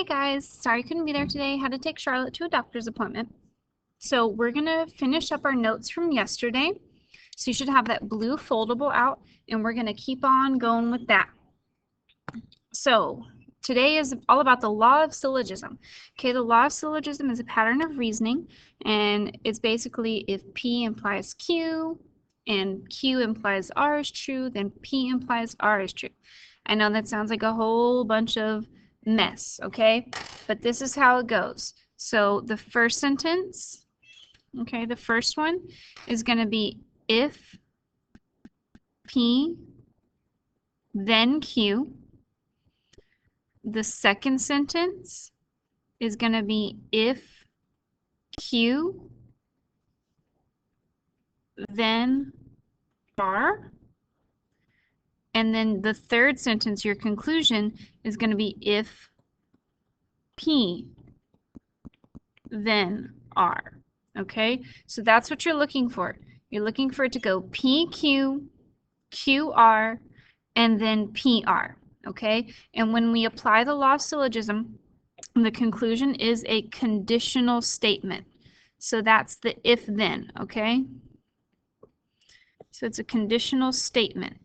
Hey guys, sorry I couldn't be there today. Had to take Charlotte to a doctor's appointment. So we're going to finish up our notes from yesterday. So you should have that blue foldable out, and we're going to keep on going with that. So today is all about the law of syllogism. Okay, the law of syllogism is a pattern of reasoning, and it's basically if P implies Q and Q implies R is true, then P implies R is true. I know that sounds like a whole bunch of mess, okay? But this is how it goes. So the first sentence, okay, the first one is going to be if P, then Q. The second sentence is going to be if Q, then R. And then the third sentence, your conclusion, is going to be if P, then R. Okay, so that's what you're looking for. You're looking for it to go PQ, QR, and then PR. Okay, and when we apply the law of syllogism, the conclusion is a conditional statement. So that's the if-then, okay? So it's a conditional statement.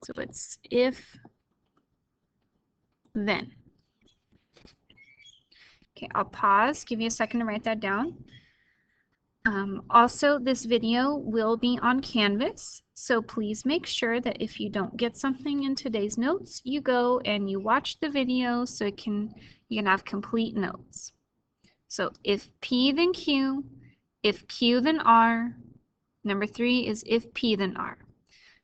So it's if, then. Okay, I'll pause, give you a second to write that down. Also, this video will be on Canvas, so please make sure that if you don't get something in today's notes, you go and you watch the video so you can have complete notes. So if P then Q, if Q then R, number 3 is if P then R.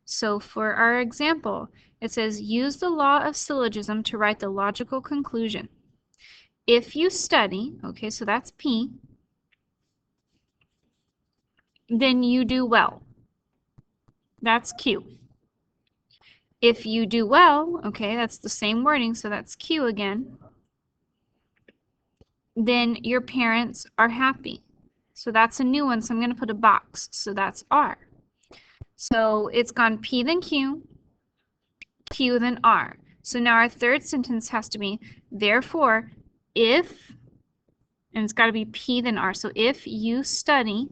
So for our example, it says use the law of syllogism to write the logical conclusion. If you study, okay, so that's P, then you do well. That's Q. If you do well, okay, that's the same wording, so that's Q again, then your parents are happy. So that's a new one, so I'm going to put a box, so that's R. So it's gone P then Q, Q then R. So now our third sentence has to be, therefore, if, and it's got to be P then R, so if you study,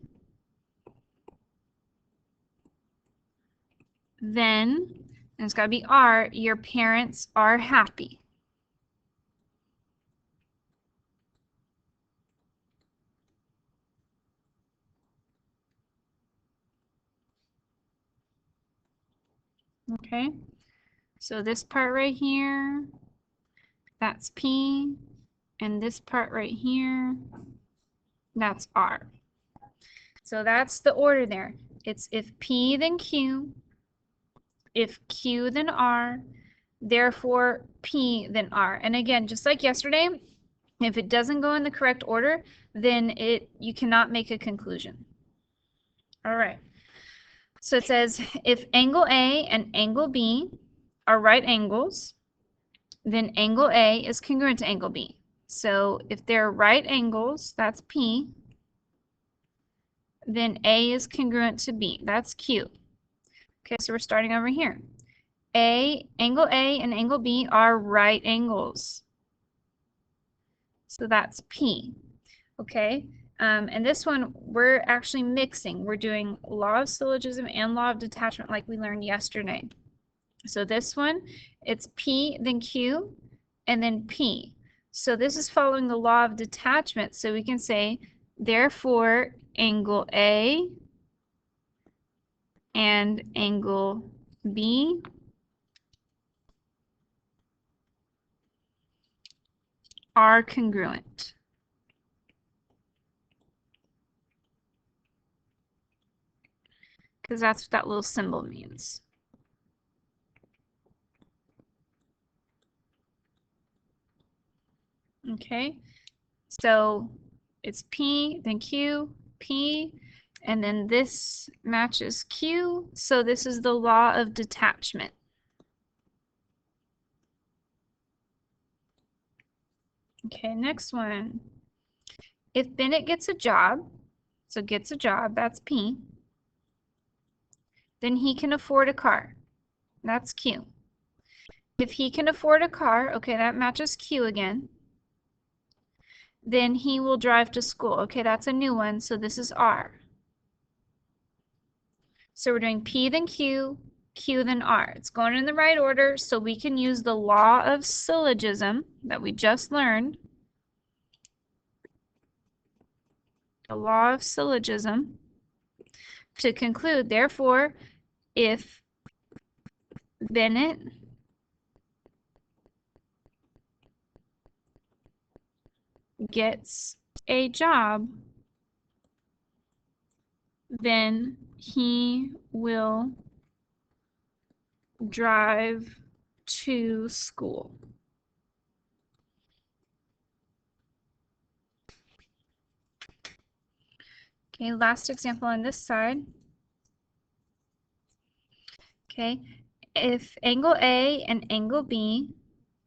then, and it's got to be R, your parents are happy. Okay, so this part right here, that's P, and this part right here, that's R. So that's the order there. It's if P then Q, if Q then R, therefore P then R. And again, just like yesterday, if it doesn't go in the correct order, then you cannot make a conclusion. All right. So it says if angle A and angle B are right angles, then angle A is congruent to angle B. So if they're right angles, that's P, then A is congruent to B. That's Q. Okay, so we're starting over here. Angle A and angle B are right angles. So that's P. Okay, and this one we're actually mixing. We're doing law of syllogism and law of detachment like we learned yesterday. So this one, it's P, then Q, and then P. So this is following the law of detachment. So we can say, therefore, angle A and angle B are congruent. Because that's what that little symbol means. Okay, so it's P, then Q, P, and then this matches Q, so this is the law of detachment. Okay, next one. If Bennett gets a job, so gets a job, that's P, then he can afford a car. That's Q. If he can afford a car, okay, that matches Q again. Then he will drive to school. Okay, that's a new one, so this is R. So we're doing P then Q, Q then R. It's going in the right order, so we can use the law of syllogism that we just learned. The law of syllogism to conclude, therefore, if Bennett gets a job, then he will drive to school. Okay, last example on this side. Okay, if angle A and angle B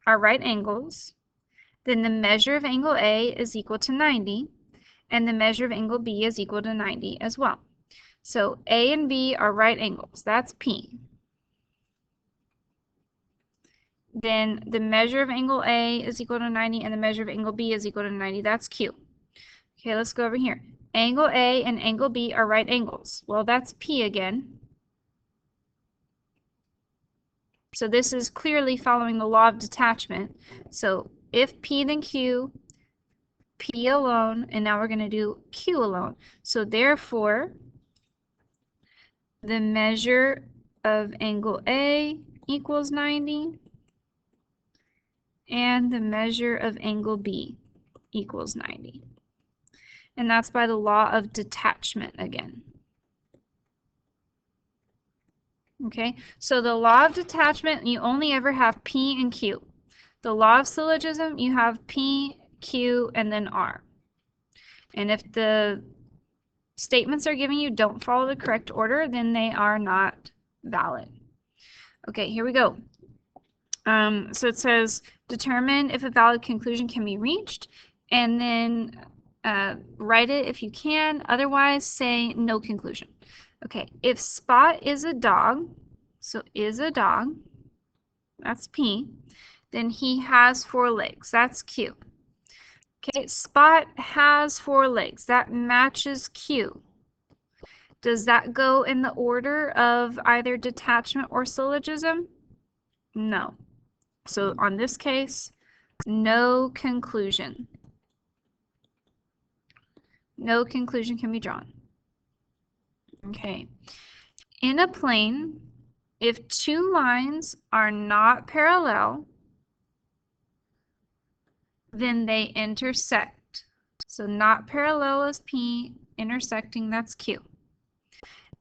are right angles, then the measure of angle A is equal to 90, and the measure of angle B is equal to 90 as well. So A and B are right angles. That's P. Then the measure of angle A is equal to 90, and the measure of angle B is equal to 90. That's Q. Okay, let's go over here. Angle A and angle B are right angles. Well, that's P again. So this is clearly following the law of detachment. So if P then Q, P alone, and now we're going to do Q alone. So therefore, the measure of angle A equals 90, and the measure of angle B equals 90. And that's by the law of detachment again. Okay, so the law of detachment, you only ever have P and Q. The law of syllogism, you have P, Q, and then R. And if the statements are giving you don't follow the correct order, then they are not valid. Okay, here we go. So it says, determine if a valid conclusion can be reached, and then write it if you can. Otherwise, say no conclusion. Okay, if Spot is a dog, so is a dog, that's P, then he has 4 legs, that's Q. Okay, Spot has 4 legs, that matches Q. Does that go in the order of either detachment or syllogism? No. So on this case, no conclusion. No conclusion can be drawn. Okay. In a plane, if 2 lines are not parallel, then they intersect. So not parallel is P, intersecting, that's Q.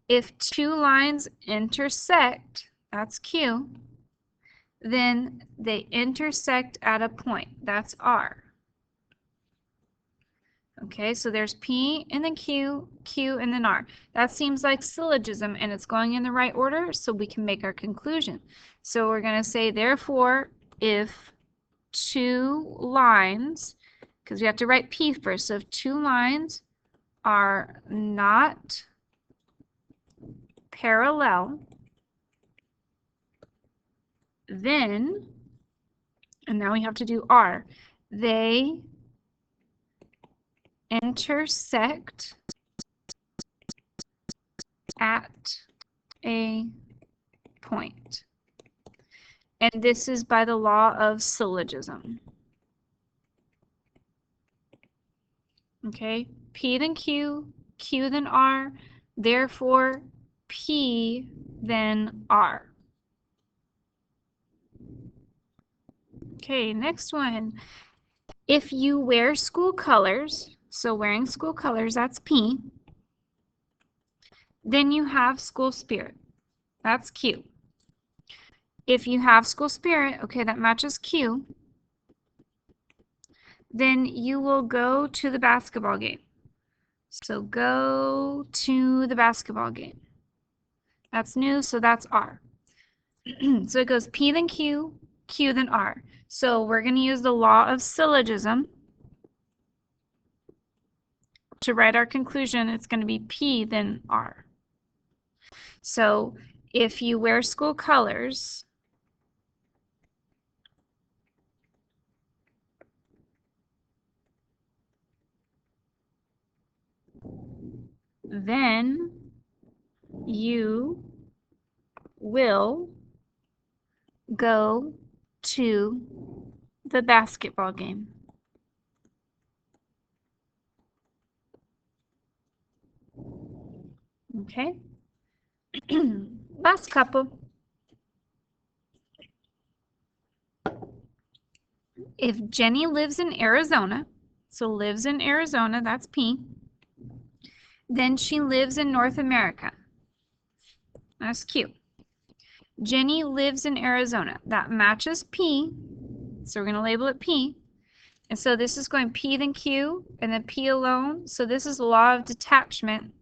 If 2 lines intersect, that's Q, then they intersect at a point, that's R. Okay, so there's P and then Q, Q and then R. That seems like syllogism and it's going in the right order, so we can make our conclusion. So we're going to say, therefore, if 2 lines, because we have to write P first, so if 2 lines are not parallel, then, and now we have to do R, they intersect at a point. And this is by the law of syllogism. Okay, P then Q, Q then R, therefore P then R. Okay, next one. If you wear school colors, so wearing school colors, that's P, then you have school spirit. That's Q. If you have school spirit, okay, that matches Q, then you will go to the basketball game. So go to the basketball game. That's new, so that's R. So it goes P then Q, Q then R. So we're going to use the law of syllogism to write our conclusion. It's going to be P then R. So if you wear school colors, then you will go to the basketball game. Okay. Last couple. If Jenny lives in Arizona, so lives in Arizona, that's P, then she lives in North America. That's Q. Jenny lives in Arizona. That matches P, so we're going to label it P. And so this is going P then Q, and then P alone. So this is the law of detachment.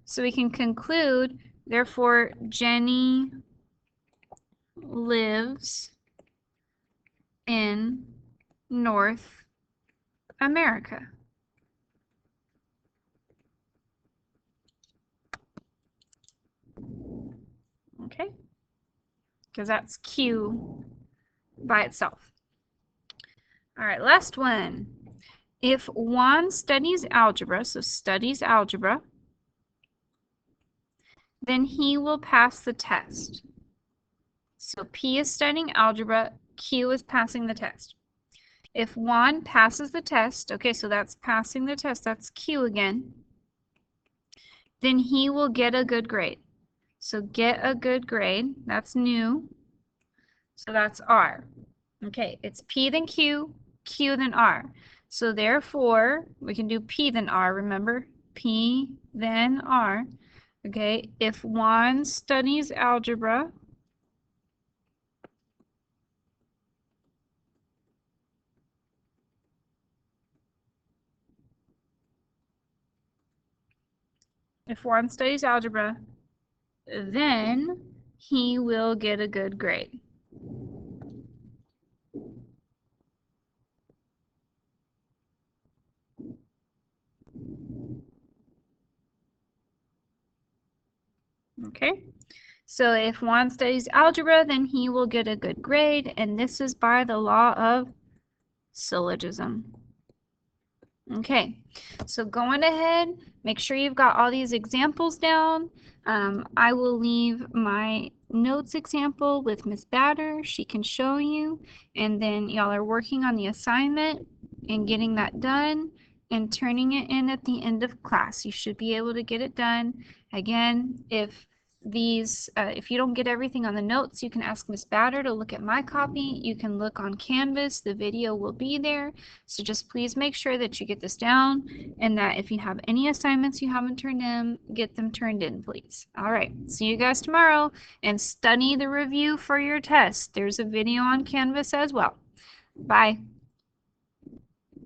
So we can conclude, therefore, Jenny lives in North America. Okay? Because that's Q by itself. All right, last one. If Juan studies algebra, so studies algebra, then he will pass the test. So P is studying algebra, Q is passing the test. If Juan passes the test, okay, so that's passing the test, that's Q again, then he will get a good grade. So get a good grade, that's new, so that's R. Okay, it's P then Q, Q then R. So therefore, we can do P then R, remember? P then R. Okay, if Juan studies algebra, then he will get a good grade. Okay, so if Juan studies algebra, then he will get a good grade, and this is by the law of syllogism. Okay, so going ahead, make sure you've got all these examples down. I will leave my notes example with Miss Batter. She can show you, and then y'all are working on the assignment and getting that done and turning it in at the end of class. You should be able to get it done. Again, if you don't get everything on the notes, you can ask Miss Batter to look at my copy. You can look on Canvas. The video will be there. So just please make sure that you get this down, and that if you have any assignments you haven't turned in, get them turned in, please. All right, see you guys tomorrow, and study the review for your test. There's a video on Canvas as well. Bye.